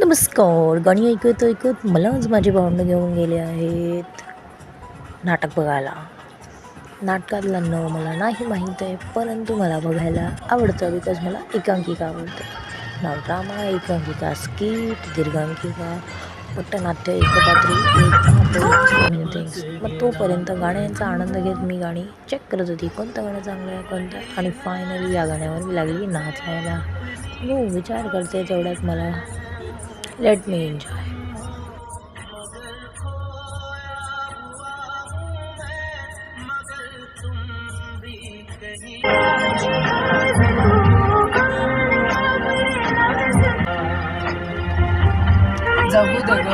नमस्कार. गाणी ऐकत ऐकत मलाच माझे भावंडं घेऊन गेले आहेत नाटक बघायला. नाटकातलं नाव मला नाही माहीत आहे, परंतु मला बघायला आवडतं बिकॉज मला एकांकिका आवडते. नाव ड्रामा, एकांकिका स्किट, दीर्घांकिका, पट्टनाट्य, एकपात्री, एक थिंग्स. मग तोपर्यंत गाण्यांचा आनंद घेत मी गाणी चेक करत होती, कोणतं गाणं चांगलं आहे कोणतं. आणि फायनली या गाण्यावर मी लागली नाचायला. विचार करते तेवढ्यात मला लेट मी एन्जॉय. जगू दे ग,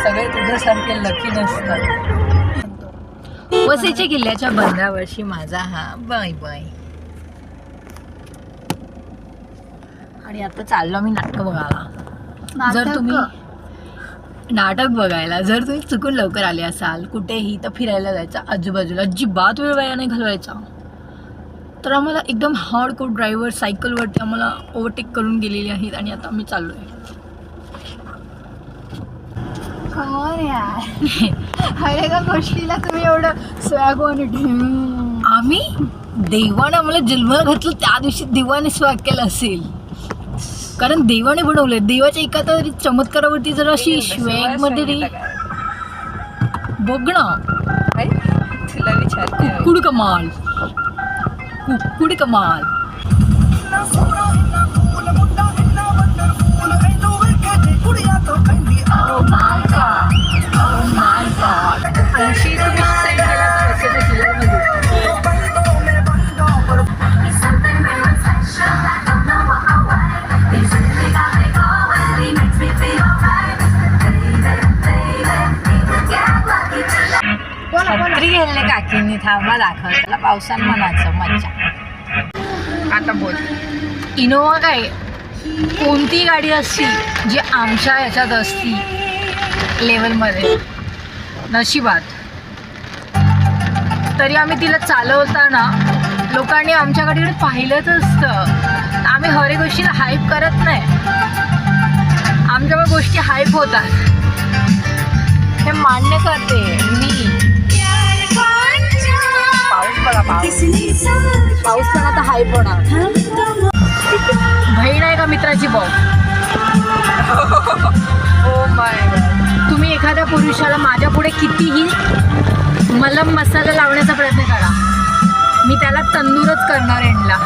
सगळे तुझ्यासारखे लकी नसतात. वसईच्या किल्ल्याच्या बंधावर्षी माझा हा बाय बाय. आणि आता चाललो मी नाटक बघायला. जर तुम्ही चुकून लवकर आले असाल कुठेही, तर फिरायला जायचा आजूबाजूला अजिबात वेळ वाया नाही घालवायचा. तर आम्हाला एकदम हार्डकोर ड्रायव्हर सायकलवरती आम्हाला ओव्हरटेक करून गेलेले आहेत आणि आता आम्ही चाललोय. अरे का गोष्टीला तुम्ही एवढं स्वॅग आम्ही देवाने आम्हाला जन्माला घातलं त्या दिवशी देवाने स्वॅग केलं असेल, कारण देवाने बनवलंय. देवाच्या एका तरी चमत्कारावरती जर अशी स्वॅग मध्ये बघ ना, कुकुड कमाल कुकुड कमाल. छत्री घेतले काकींनी, थांबा दाखव त्याला पावसान म्हणायचं मज्जा. आता बोल, इनोवा काय कोणती गाडी असती जी आमच्या ह्याच्यात असती लेवलमध्ये, नशिबात. तरी आम्ही तिला चालवताना लोकांनी आमच्या गाडीकडे पाहिलंच असतं. आम्ही हर एक गोष्टीला हाईप करत नाही, आमच्यामुळे गोष्टी हाईप होतात हे मान्य करते मी. पाऊस बघा, पाऊस पण आता हाईप होणार. बहीण आहे का मित्राची भाऊ? Oh my God. तुम्ही एखाद्या पुरुषाला माझ्या पुढे कितीही मलम मसाला लावण्याचा प्रयत्न करा, मी त्याला तंदूरच करणार एंडला.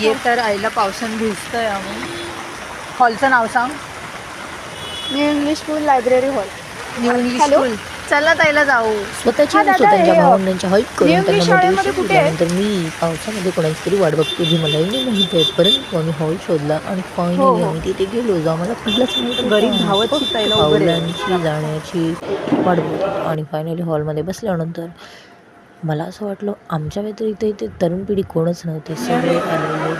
ये तर आईला पावसानं भिजतंय आम्ही. हॉलचं नाव सांग. New English school library hall. New English school. चला ताईला जाऊ. स्वतःची त्यांच्या भावंडांच्या हाईक करून त्यांना मोटिवेशन दिल्यानंतर मी पावसामध्ये कोणाची तरी वाट बघतो जी मलाही नाही माहीत आहे. परंतु आम्ही हॉल शोधला आणि फायनली आम्ही तिथे गेलो. आम्हाला पहिलाच माहिती पावलांची जाण्याची वाट बघतो. आणि फायनली हॉलमध्ये बसल्यानंतर मला असं वाटलं आमच्या व्यतिरिक्त इथे तरुण पिढी कोणच नव्हते. सगळे आलेले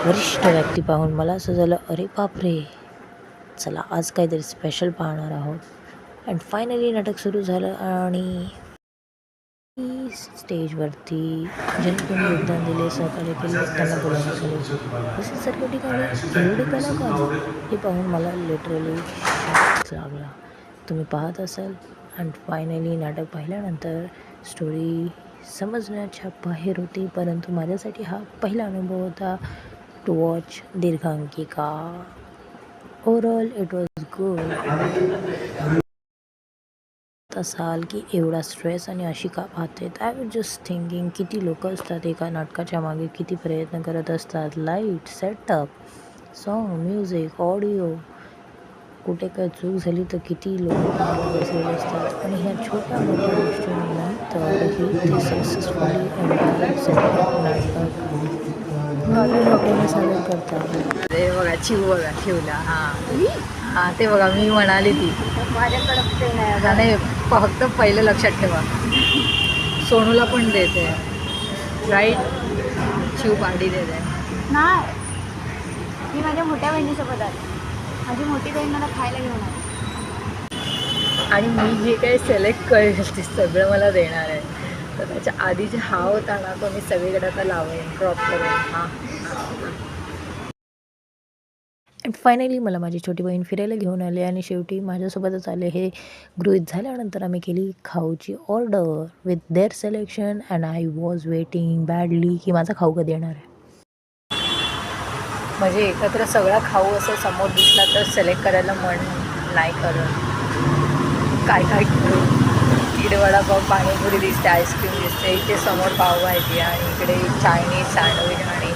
वरिष्ठ व्यक्ती पाहून मला असं झालं, अरे बापरे, चला आज काहीतरी स्पेशल पाहणार आहोत. अँड फायनली नाटक सुरू झालं आणि स्टेजवरती ज्यांनी कोणी योगदान दिले, सहकार्य केले, त्यांना बोलावण्यात आले. तसेच सर्व ठिकाणी एवढे कलाकार हे पाहून मला लिटरली लागला. तुम्ही पाहत असाल. अँड फायनली नाटक पाहिल्यानंतर स्टोरी समजण्याच्या बाहेर होती, परंतु माझ्यासाठी हा पहिला अनुभव होता टू वॉच दीर्घांकिका. Overall it was good. असाल की एवढा स्ट्रेस आणि अशी का पाहतेत. आय वॉज जस्ट थिंकिंग किती लोक असतात एका नाटकाच्या मागे, किती प्रयत्न करत असतात. Light, setup, song, music, audio, कुठे काय चूक झाली तर किती लोक बसलेले असतात. आणि ह्या छोट्या मोठ्या गोष्टींनंतरही ते सक्सेसफुली नाटक सादर करतात. ते बघा चिव बघा ठेवला. हां ते बघा मी म्हणाली ती माझ्याकडं नाही, फक्त पहिलं लक्षात ठेवा सोनूला पण देते राईट. चिव पार्टी देते नाही, मी माझ्या मोठ्या बहिणीसोबत आले. माझी मोठी बहीण मला खायला घेऊन आली. आणि मी जे काही सिलेक्ट करेल ते सगळं मला देणार आहे. तर त्याच्या आधी जे हा होता ना तो मी सगळीकडे आता लावेन क्रॉप करून. हा अँड फायनली मला माझी छोटी बहीण फिरायला घेऊन आली आणि शेवटी माझ्यासोबतच आले. हे गृहीत झाल्यानंतर आम्ही केली खाऊची order with their selection and I was waiting badly की माझा खाऊ कधी येणार आहे. म्हणजे एकत्र सगळा खाऊ असं समोर दिसला तर सिलेक्ट करायला मन नाही करत. काय काय करू. इकडे वडापाव पाणीपुरी दिसते, आईस्क्रीम दिसते, इथे समोर पावभाजी आणि इकडे चायनीज सँडविच आणि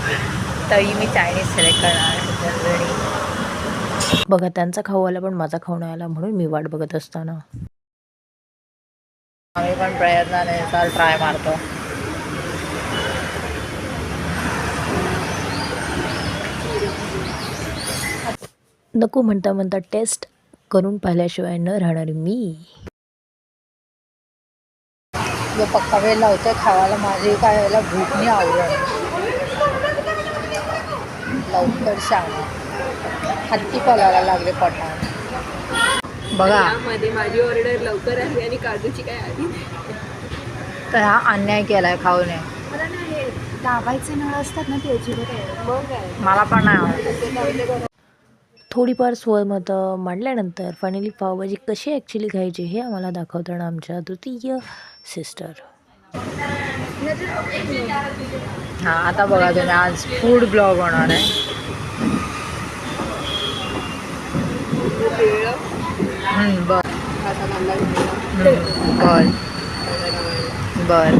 तरी मी चायनीज सिलेक्ट करणार जनरली. बघा त्यांचा खाऊ आला पण माझा खाऊ नाही आला म्हणून मी वाट बघत असताना आम्ही पण प्रयत्नाने चाल ट्राय मारतो. नको म्हणता म्हणता टेस्ट करून पाहिल्याशिवाय न राहणार मी. जो पक्का वेळ लावतोय खावायला माझी काय वेळेला भूक नाही आवडत. लवकर सांग हत्ती पलायला लागले पटाण. बघा मध्ये माझी ऑर्डर लवकर आली आणि काजूची काय आली. तर हा अन्याय केलाय खाऊने. मला ना हे दाबायचे नळ असतात ना त्याची मग काय मला पण नाही आवडत. थोडीफार स्वमतं मांडल्यानंतर फायनली पावभाजी कशी ॲक्च्युली खायची हे आम्हाला दाखवताना आमच्या तृतीय सिस्टर. हां आता बघा तुम्ही आज फूड ब्लॉग होणार आहे. बर बर बर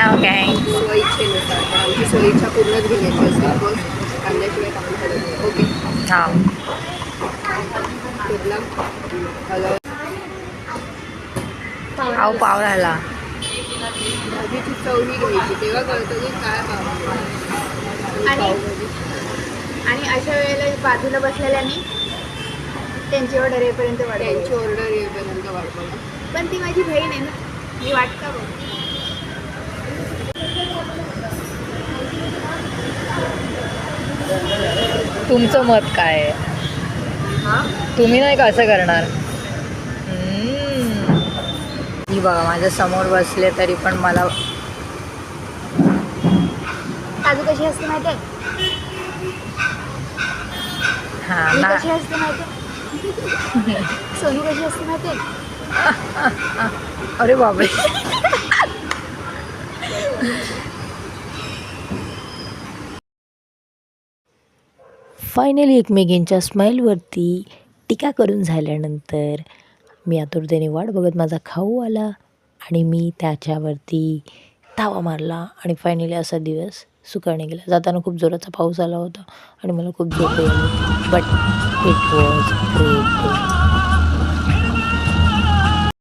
ओके. सोयीच्छेनुसार पण आमची सोयीच्छा पूर्णच घेण्याची असते. बस कांद्याशिवाय काम करत. ओके हां कुठला हॅलो आव पाव राहिला. भाजीची चवही घ्यायची तेव्हा कळतं की काय पाव. आणि अशा वेळेला बाजूला बसलेल्याने त्यांची ऑर्डर येईपर्यंत त्यांची ऑर्डर येईपर्यंत वाट बघा. पण ती माझी बहीण आहे ना मी वाट का बघ. तुमचं मत काय आहे. तुम्ही नाही का असं करणार. ही बघा माझ्या समोर बसले तरी पण मला काजू कशी असते माहिती आहे. हां मी ना कशी असते माहिती आहे. सोनू कशी असते माहिती आहे. अरे बापरे. फायनली एकमेकींच्या स्माईलवरती टीका करून झाल्यानंतर मी आतुरतेने वाट बघत माझा खाऊ आला आणि मी त्याच्यावरती तावा मारला आणि फायनली असा दिवस सुकाने गेला. जाताना खूप जोराचा पाऊस आला होता आणि मला खूप झोप आली बट इट वॉज ग्रेट.